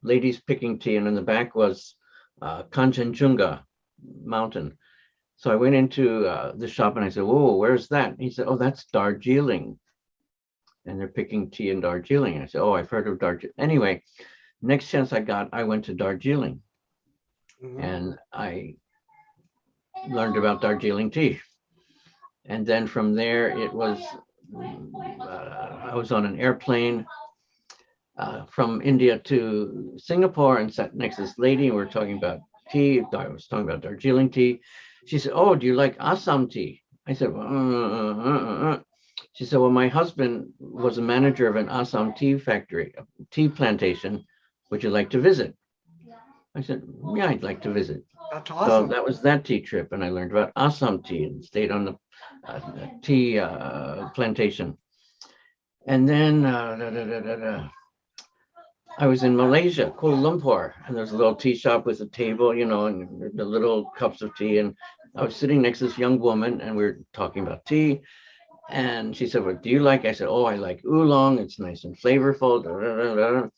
Speaker 3: ladies picking tea, and in the back was Kanchenjunga mountain. So I went into the shop and I said, "Whoa, where's that?" And he said, "Oh, that's Darjeeling." and they're picking tea in Darjeeling. I said, oh, I've heard of Darjeeling. Anyway, next chance I got, I went to Darjeeling, and I learned about Darjeeling tea. And then from there, it was, I was on an airplane from India to Singapore and sat next to this lady, and we were talking about tea. I was talking about Darjeeling tea. She said, oh, do you like Assam tea? I said, well, She said, well, my husband was a manager of an Assam tea factory, a tea plantation. Would you like to visit? I said, yeah, I'd like to visit.
Speaker 1: That's awesome.
Speaker 3: So that was that tea trip, and I learned about Assam tea and stayed on the tea plantation. And then I was in Malaysia, Kuala Lumpur, and there's a little tea shop with a table, you know, and the little cups of tea. And I was sitting next to this young woman, and we were talking about tea. And she said, what do you like? I said, oh, I like oolong. It's nice and flavorful.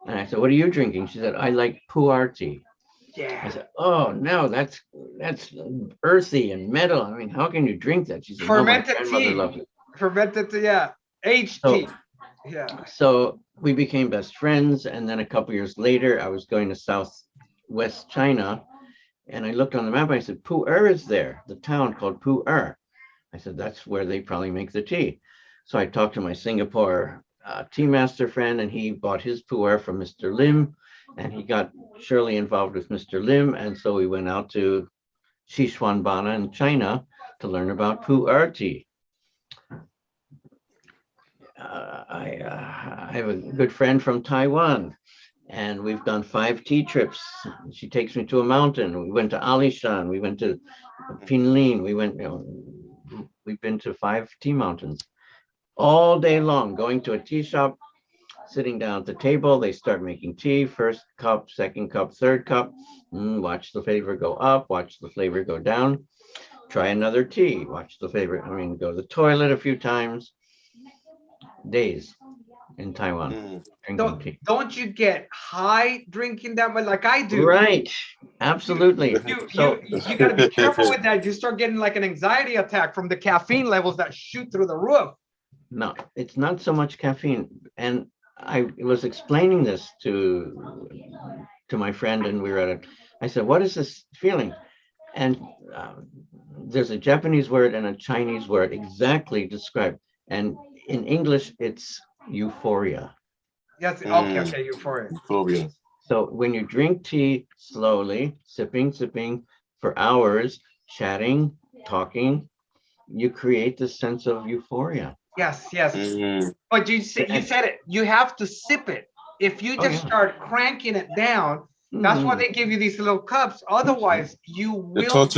Speaker 3: And I said, what are you drinking? She said, I like pu'er tea.
Speaker 1: Yeah.
Speaker 3: I said, oh, no, that's earthy and metal. I mean, how can you drink that? She said,
Speaker 1: Fermented
Speaker 3: no, my grandmother
Speaker 1: tea.
Speaker 3: loved it.
Speaker 1: Fermented tea, yeah. Aged tea. Yeah.
Speaker 3: So we became best friends. And then a couple years later, I was going to Southwest China. And I looked on the map. And I said, Pu'er is there, the town called Pu'er. I said, that's where they probably make the tea. So I talked to my Singapore tea master friend, and he bought his pu'er from Mr. Lim, and he got Shirley involved with Mr. Lim. And so we went out to Sichuanbana in China to learn about pu'er tea. I have a good friend from Taiwan, and we've done 5 tea trips. She takes me to a mountain. We went to Alishan. We went to Pinlin. We've been to 5 tea mountains all day long, going to a tea shop, sitting down at the table. They start making tea, first cup, second cup, third cup. Watch the flavor go up, watch the flavor go down. Try another tea, watch the flavor. Go to the toilet a few times. Days in Taiwan drinking tea.
Speaker 1: Don't you get high drinking that much like I do?
Speaker 3: Right, absolutely.
Speaker 1: You got to be careful with that. You start getting like an anxiety attack from the caffeine levels that shoot through the roof.
Speaker 3: No, it's not so much caffeine. And I was explaining this to my friend, and we were at I said, what is this feeling? And there's a Japanese word and a Chinese word exactly described. And in English, it's euphoria.
Speaker 1: Yes. Okay. Euphoria.
Speaker 3: So when you drink tea slowly, sipping for hours, chatting, talking, you create this sense of euphoria.
Speaker 1: Yes. But you said it. You have to sip it. If you just start cranking it down, that's why they give you these little cups. Otherwise, you will.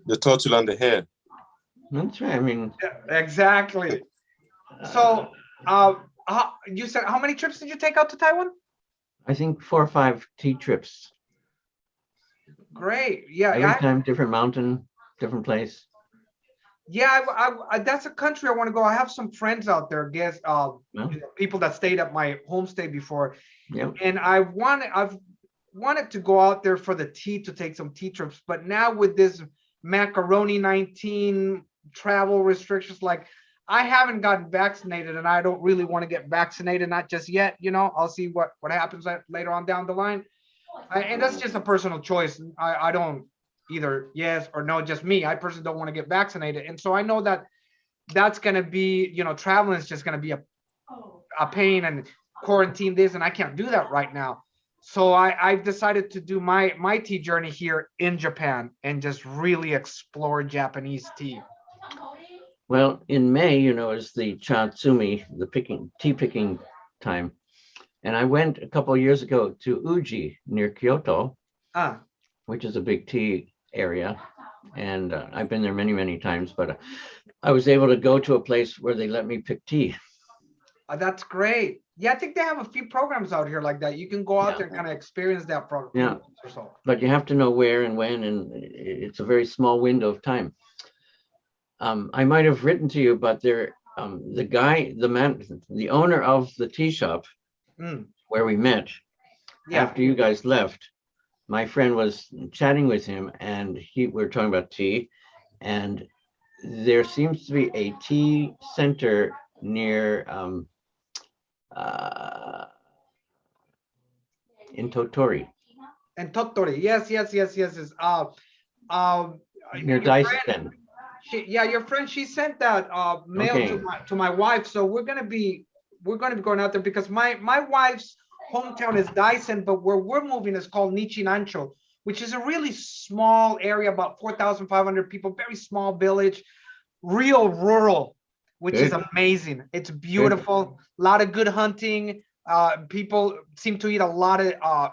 Speaker 2: The turtle and the hare.
Speaker 3: That's right.
Speaker 1: Exactly. So, you said how many trips did you take out to Taiwan?
Speaker 3: I think 4 or 5 tea trips.
Speaker 1: Great. Yeah.
Speaker 3: Every time, different mountain, different place.
Speaker 1: Yeah, I that's a country I want to go. I have some friends out there, people that stayed at my homestay before.
Speaker 3: Yep.
Speaker 1: And I've wanted to go out there for the tea, to take some tea trips. But now with this macaroni 19 travel restrictions, like I haven't gotten vaccinated, and I don't really want to get vaccinated, not just yet. I'll see what happens later on down the line. And that's just a personal choice. I don't either yes or no, just me. I personally don't want to get vaccinated. And so I know that that's going to be, traveling is just going to be a pain, and quarantine this, and I can't do that right now. So I've decided to do my tea journey here in Japan and just really explore Japanese tea.
Speaker 3: Well, in May, is the Chatsumi, the tea picking time. And I went a couple of years ago to Uji near Kyoto, which is a big tea area. And I've been there many, many times, but I was able to go to a place where they let me pick tea.
Speaker 1: That's great. Yeah, I think they have a few programs out here like that. You can go out there and kind of experience that program.
Speaker 3: Yeah, but you have to know where and when, and it's a very small window of time. I might have written to you, but the owner of the tea shop where we met, after you guys left, my friend was chatting with him, and we were talking about tea, and there seems to be a tea center near in Totori,
Speaker 1: And Totori. Yes, yes, yes, yes, yes.
Speaker 3: near
Speaker 1: Your friend,
Speaker 3: Daisen.
Speaker 1: yeah, your friend, she sent that mail
Speaker 3: Okay.
Speaker 1: to my wife. So we're gonna be going out there because my wife's hometown is Dyson, but where we're moving is called Nichinancho, which is a really small area, about 4,500 people, very small village, real rural, which is
Speaker 3: Good.
Speaker 1: amazing. It's beautiful, a lot of good hunting. People seem to eat a lot of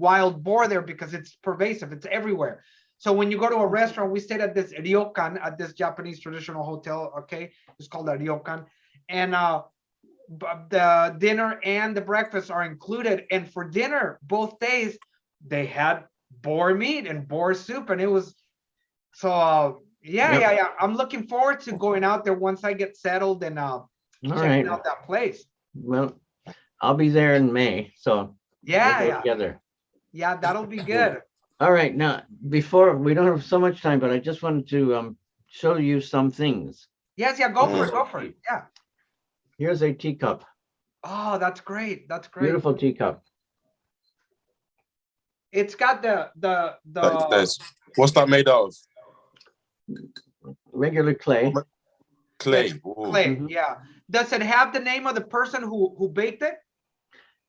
Speaker 1: wild boar there because it's pervasive. It's everywhere. So when you go to a restaurant, we stayed at this ryokan, at this Japanese traditional hotel. Okay, it's called a ryokan, and the dinner and the breakfast are included. And for dinner, both days, they had boar meat and boar soup, and it was so. Yeah,
Speaker 3: Yep.
Speaker 1: yeah, yeah. I'm looking forward to going out there once I get settled and
Speaker 3: All
Speaker 1: checking
Speaker 3: right.
Speaker 1: out that place.
Speaker 3: Well, I'll be there in May, so
Speaker 1: Yeah,
Speaker 3: we'll go
Speaker 1: yeah,
Speaker 3: together.
Speaker 1: yeah. That'll be good.
Speaker 3: All right. Now, before we don't have so much time, but I just wanted to show you some things.
Speaker 1: Yes, yeah. Go for it. Go for it. Yeah.
Speaker 3: Here's a teacup.
Speaker 1: Oh, that's great. That's great.
Speaker 3: Beautiful teacup.
Speaker 1: It's got the
Speaker 2: What's that made out of?
Speaker 3: Regular clay.
Speaker 2: Clay.
Speaker 1: clay.
Speaker 3: Mhm.
Speaker 1: Yeah. Does it have the name of the person who baked it?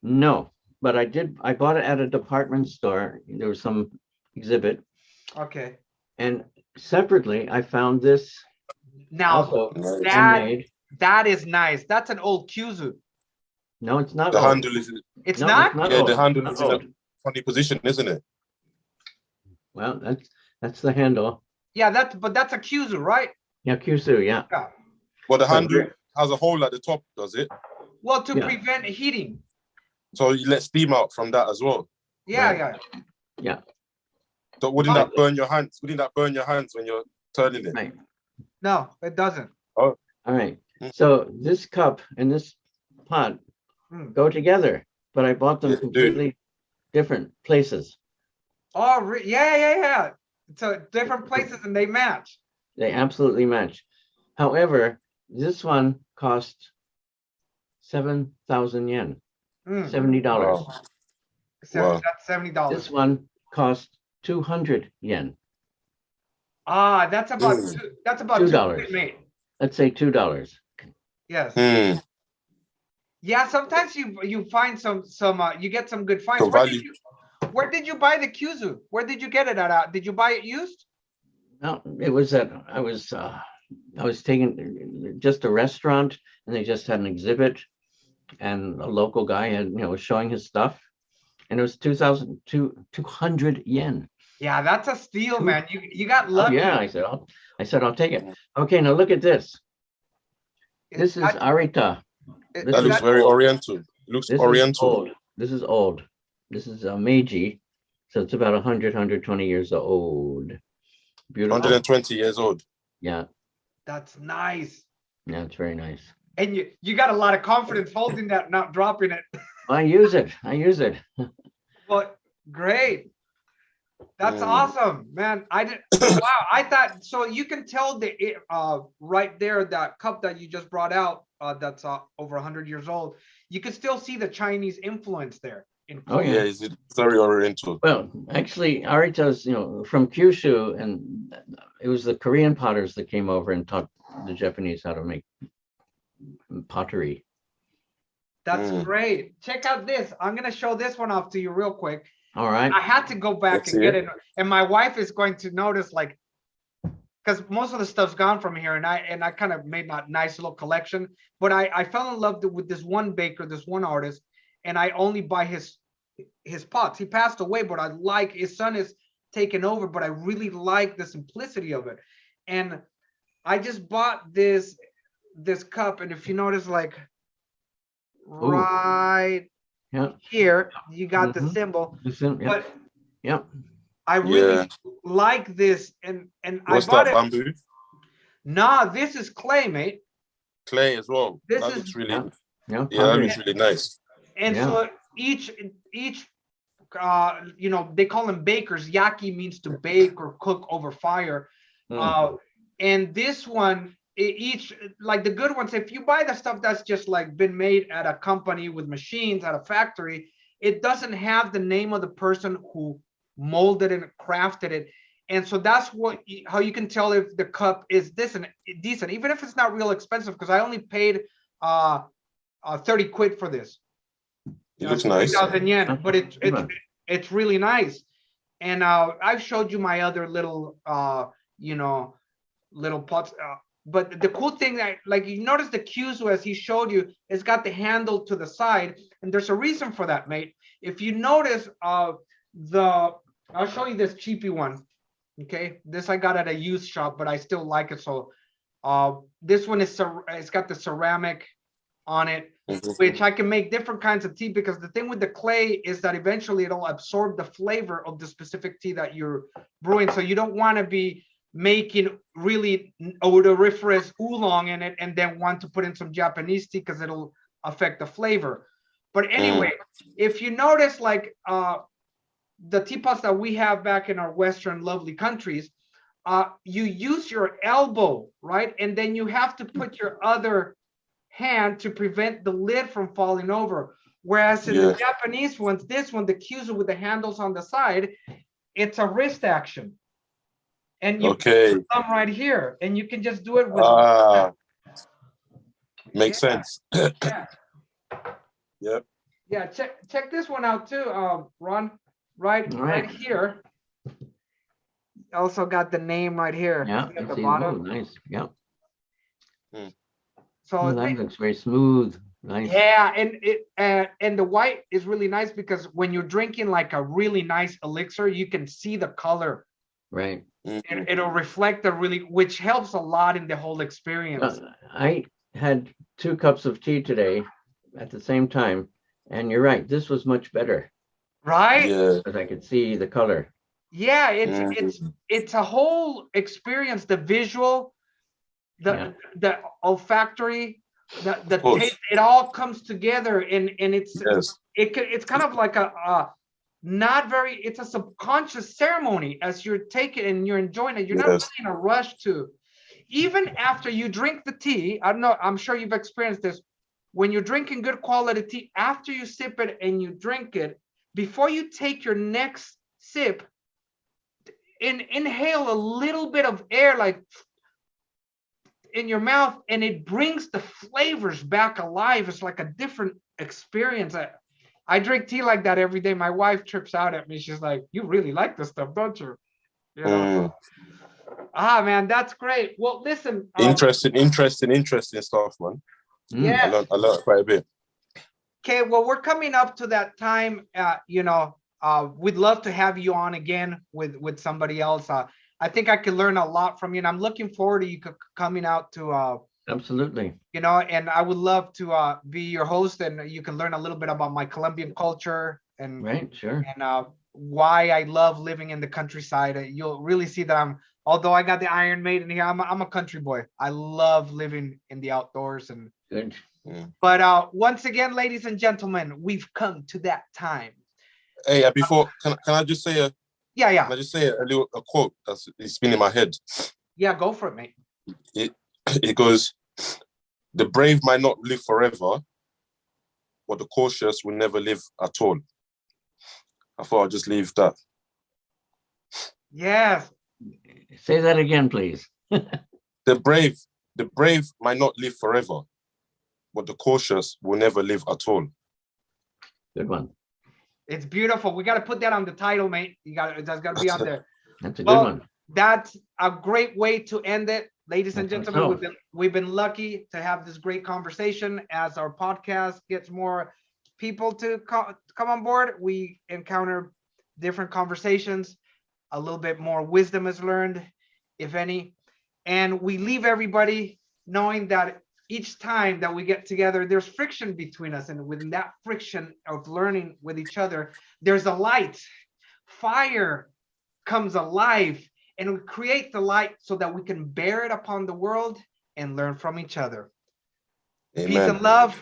Speaker 3: No, but I bought it at a department store. There was some exhibit.
Speaker 1: Okay.
Speaker 3: And separately, I found this
Speaker 1: Now
Speaker 3: also
Speaker 2: Nice.
Speaker 3: handmade.
Speaker 1: that is nice. That's an old kyuzu.
Speaker 3: No, it's not
Speaker 2: The
Speaker 3: old.
Speaker 2: handle is
Speaker 1: It's
Speaker 3: No,
Speaker 1: not?
Speaker 3: it's not
Speaker 2: yeah,
Speaker 3: old.
Speaker 2: the handle
Speaker 3: Not
Speaker 2: is in a
Speaker 3: old.
Speaker 2: funny position, isn't it?
Speaker 3: Well, that's the handle.
Speaker 1: Yeah, but that's a kyuzu, right?
Speaker 3: Yeah, Kyusu, yeah.
Speaker 1: Yeah.
Speaker 2: But the
Speaker 3: So
Speaker 2: handle
Speaker 3: here-
Speaker 2: has a hole at the top, does it?
Speaker 1: Well, to
Speaker 3: Yeah.
Speaker 1: prevent heating.
Speaker 2: So you let steam out from that as well.
Speaker 1: Yeah,
Speaker 3: Right.
Speaker 1: yeah.
Speaker 2: So wouldn't
Speaker 1: Oh.
Speaker 2: that burn your hands? Wouldn't that burn your hands when you're turning it?
Speaker 3: Right.
Speaker 1: No, it doesn't.
Speaker 3: All right.
Speaker 2: Mm.
Speaker 3: So this cup and this pot
Speaker 1: Mm.
Speaker 3: go together, but I bought them
Speaker 2: Yeah, they do.
Speaker 3: completely different places.
Speaker 1: Oh, yeah, yeah, yeah. So different places and they match.
Speaker 3: They absolutely match. However, this one cost 7,000 yen,
Speaker 1: Mm.
Speaker 3: $70.
Speaker 2: Wow. Wow.
Speaker 1: That's $70.
Speaker 3: This one cost 200 yen.
Speaker 1: Ah, that's about
Speaker 2: Mm.
Speaker 1: that's about
Speaker 3: $2.
Speaker 1: $2.
Speaker 3: Let's say $2.
Speaker 1: Yes.
Speaker 2: Hmm.
Speaker 1: Yeah, sometimes you find some you get some good finds.
Speaker 2: So value.
Speaker 1: Where did you buy the kyuzu? Where did you get it at? Did you buy it used?
Speaker 3: No, it was that I was taking just a restaurant and they just had an exhibit and a local guy had, was showing his stuff and it was 200 yen.
Speaker 1: Yeah, that's a steal,
Speaker 3: Two-
Speaker 1: man. You got
Speaker 3: Oh,
Speaker 1: lucky.
Speaker 3: yeah, I said, I'll take it. Okay, now look at this. This is
Speaker 1: That-
Speaker 3: Arita.
Speaker 1: is
Speaker 2: That looks
Speaker 1: that-
Speaker 2: very oriental. Looks
Speaker 3: This
Speaker 2: oriental.
Speaker 3: is old. This is old. This is a Meiji. So it's about 120 years old. Beautiful.
Speaker 2: 120 years old.
Speaker 3: Yeah,
Speaker 1: That's nice.
Speaker 3: yeah, it's very nice.
Speaker 1: And you got a lot of confidence holding that, not dropping it.
Speaker 3: I use it.
Speaker 1: But great. That's
Speaker 2: Mm.
Speaker 1: awesome, man. I did wow, I thought so you can tell right there, that cup that you just brought out, that's over 100 years old. You can still see the Chinese influence there.
Speaker 3: Oh,
Speaker 2: Yeah,
Speaker 3: yeah.
Speaker 2: it's very oriental.
Speaker 3: Well, actually, Arita's, from Kyushu, and it was the Korean potters that came over and taught the Japanese how to make pottery.
Speaker 1: That's
Speaker 2: Mm.
Speaker 1: great. Check out this. I'm gonna show this one off to you real quick.
Speaker 3: All right.
Speaker 1: I had to go back
Speaker 2: Let's
Speaker 1: and
Speaker 2: see
Speaker 1: get
Speaker 2: it.
Speaker 1: it, and my wife is going to notice, like, because most of the stuff's gone from here, and I kind of made a nice little collection. But I fell in love with this one baker, this one artist, and I only buy his pots. He passed away, but I like his son is taken over, but I really like the simplicity of it. And I just bought this cup, and if you notice, like right
Speaker 3: Yeah.
Speaker 1: here, you got the
Speaker 3: Mhm.
Speaker 1: symbol.
Speaker 3: Listen, yeah.
Speaker 1: But
Speaker 3: Yeah.
Speaker 1: I really
Speaker 2: Yeah.
Speaker 1: like this, and
Speaker 2: What's
Speaker 1: I bought
Speaker 2: that,
Speaker 1: it.
Speaker 2: bamboo?
Speaker 1: Nah, this is clay, mate.
Speaker 2: Clay as well.
Speaker 1: This
Speaker 2: That
Speaker 1: is-
Speaker 2: looks really,
Speaker 3: Yeah.
Speaker 2: yeah, that
Speaker 3: pottery.
Speaker 2: looks really nice.
Speaker 1: And
Speaker 3: Yeah.
Speaker 1: so each they call them bakers. Yaki means to bake or cook over fire.
Speaker 3: Mm.
Speaker 1: And this one each, like the good ones, if you buy the stuff that's just like been made at a company with machines at a factory, it doesn't have the name of the person who molded and crafted it. And so that's how you can tell if the cup is decent, even if it's not real expensive, because I only paid 30 quid for this.
Speaker 2: It looks nice.
Speaker 1: 3,000 yen, but it's really nice. And I've showed you my other little little pots. But the cool thing that, like, you notice the Kyuzo, as he showed you, it's got the handle to the side, and there's a reason for that, mate. If you notice, I'll show you this cheapy one. Okay, this I got at a used shop, but I still like it. So this one is, it's got the ceramic on it, which I can make different kinds of tea, because the thing with the clay is that eventually it'll absorb the flavor of the specific tea that you're brewing. So you don't want to be making really odoriferous oolong in it and then want to put in some Japanese tea, because it'll affect the flavor. But anyway, if you notice, like the teapots that we have back in our Western lovely countries, you use your elbow, right? And then you have to put your other hand to prevent the lid from falling over. Whereas in the Japanese ones, this one, the Kyuzo with the handles on the side, it's a wrist action. And you put the thumb right here, and you can just do it with
Speaker 2: makes sense.
Speaker 1: Yeah.
Speaker 2: Yep.
Speaker 1: Yeah, check this one out too, Ron. Right here. Also got the name right here.
Speaker 3: Yeah,
Speaker 1: at the bottom.
Speaker 3: Nice. Yeah.
Speaker 1: So
Speaker 3: that looks very smooth. Nice.
Speaker 1: Yeah, and the white is really nice, because when you're drinking like a really nice elixir, you can see the color.
Speaker 3: Right.
Speaker 1: And it'll reflect which helps a lot in the whole experience.
Speaker 3: I had 2 cups of tea today at the same time, and you're right, this was much better.
Speaker 1: Right?
Speaker 2: Yeah.
Speaker 3: Because I could see the color.
Speaker 1: Yeah, it's a whole experience. The visual, the olfactory, the taste, it all comes together, and it's it's kind of like it's a subconscious ceremony as you're taking and you're enjoying it. You're not really in a rush to, even after you drink the tea. I don't know, I'm sure you've experienced this. When you're drinking good quality tea, after you sip it and you drink it, before you take your next sip, inhale a little bit of air, like in your mouth, and it brings the flavors back alive. It's like a different experience. I drink tea like that every day. My wife trips out at me. She's like, "You really like this stuff, don't you?" You know. Man, that's great. Well, listen.
Speaker 2: Interesting stuff, man.
Speaker 1: Yeah.
Speaker 2: I learned quite a bit.
Speaker 1: Okay, well, we're coming up to that time. We'd love to have you on again with somebody else. I think I could learn a lot from you, and I'm looking forward to you coming out to
Speaker 3: absolutely.
Speaker 1: And I would love to be your host, and you can learn a little bit about my Colombian culture and why I love living in the countryside. You'll really see that although I got the Iron Maiden here, I'm a country boy. I love living in the outdoors. And
Speaker 3: good.
Speaker 1: But once again, ladies and gentlemen, we've come to that time.
Speaker 2: Hey, before can I just say
Speaker 1: Can
Speaker 2: I just say a quote that's been in my head?
Speaker 1: Yeah, go for it, mate.
Speaker 2: It goes, "The brave might not live forever, but the cautious will never live at all." I thought I'd just leave that.
Speaker 1: Yes.
Speaker 3: Say that again, please.
Speaker 2: The brave might not live forever, but the cautious will never live at all.
Speaker 3: Good one.
Speaker 1: It's beautiful. We got to put that on the title, mate. That's got to be on there.
Speaker 3: That's a good one.
Speaker 1: That's a great way to end it. Ladies and gentlemen, we've been lucky to have this great conversation. As our podcast gets more people to come on board, we encounter different conversations. A little bit more wisdom is learned, if any. And we leave everybody knowing that each time that we get together, there's friction between us. And within that friction of learning with each other, there's a light. Fire comes alive, and we create the light so that we can bear it upon the world and learn from each other. Amen. Peace and love,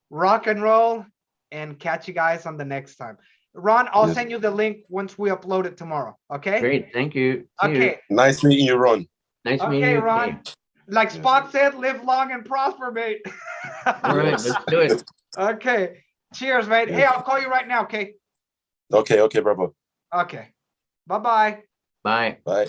Speaker 1: rock and roll, and catch you guys on the next time. Ron, I'll send you the link once we upload it tomorrow. Okay?
Speaker 3: Great. Thank you.
Speaker 1: Okay.
Speaker 2: Nice meeting you, Ron.
Speaker 3: Nice meeting you.
Speaker 1: Ron. Like Spock said, live long and prosper, mate.
Speaker 3: All right,
Speaker 2: Yes.
Speaker 3: let's do it.
Speaker 1: Okay. Cheers, mate. Hey, I'll call you right now, okay?
Speaker 2: Okay, brother.
Speaker 1: Okay. Bye-bye.
Speaker 3: Bye.
Speaker 2: Bye.